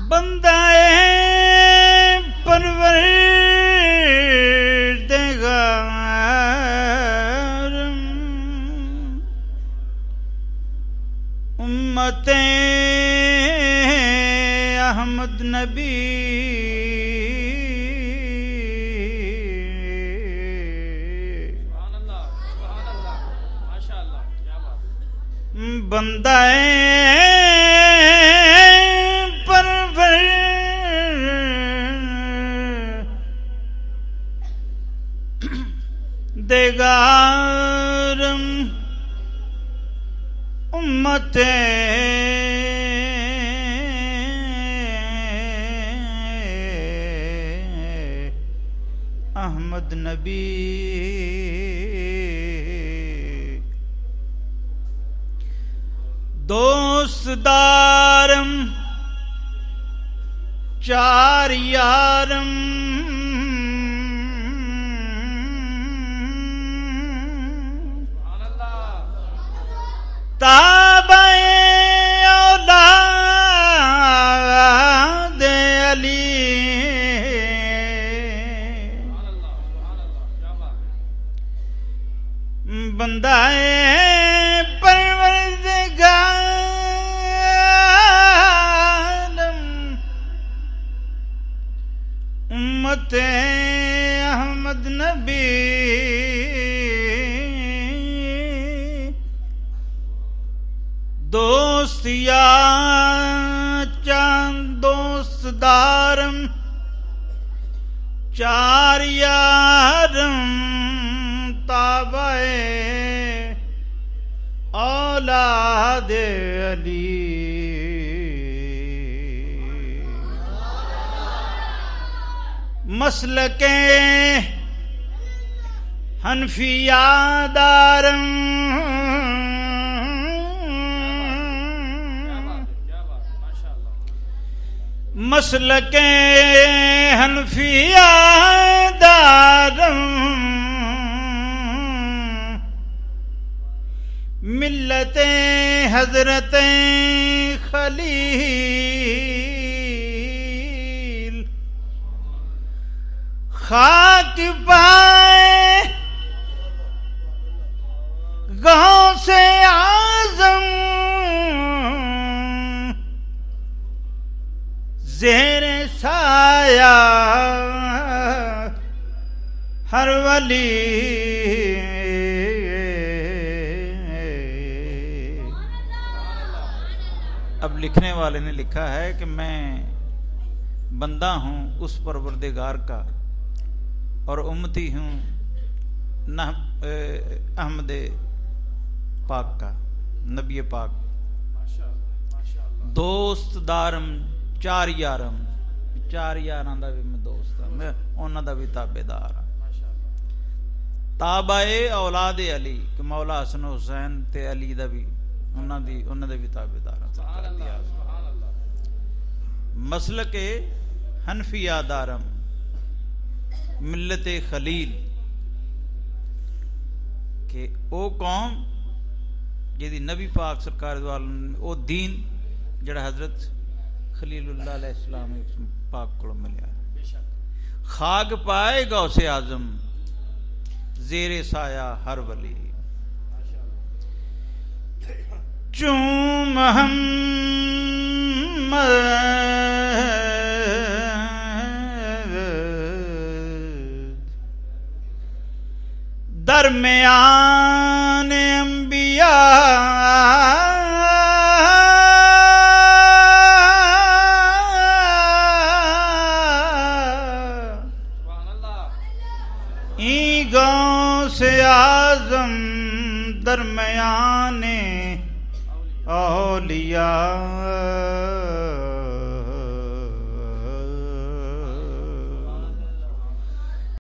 بندہ پروردگار امت احمد نبی بندہ پروردگار امت احمد نبی دوست دارم چار یارم تابع اولاد علی بندہ امت احمد نبی دوست یا چاند دوست دارم چار یارم تابع اولاد علی مسلک حنفیہ دارم مسلک حنفیہ دارم ملت حضرت خلیل خاک پائے غوث اعظم زیر سایہ ہر ولی اب لکھنے والے نے لکھا ہے کہ میں بندہ ہوں اس پروردگار کا اور امتی ہوں احمد پاک کا نبی پاک دوست دارم چار یارم چار یاراں دا بھی میں دوست ہاں میں انہاں دا بھی تابعدار ہاں تابع اولاد علی کہ مولا حسن حسین تے علی دا بھی انہاں دے بھی تابعدار ہاں مسلک حنفیہ دارم ملت خلیل کہ او قوم جیدی نبی پاک سرکار او دین جڑا حضرت خلیل اللہ علیہ السلام پاک کو ملیا خاک پائے گا اسے اعظم زیر سایہ ہر ولی چون محمد درمیان انبیاء سے اعظم درمیان اولیاء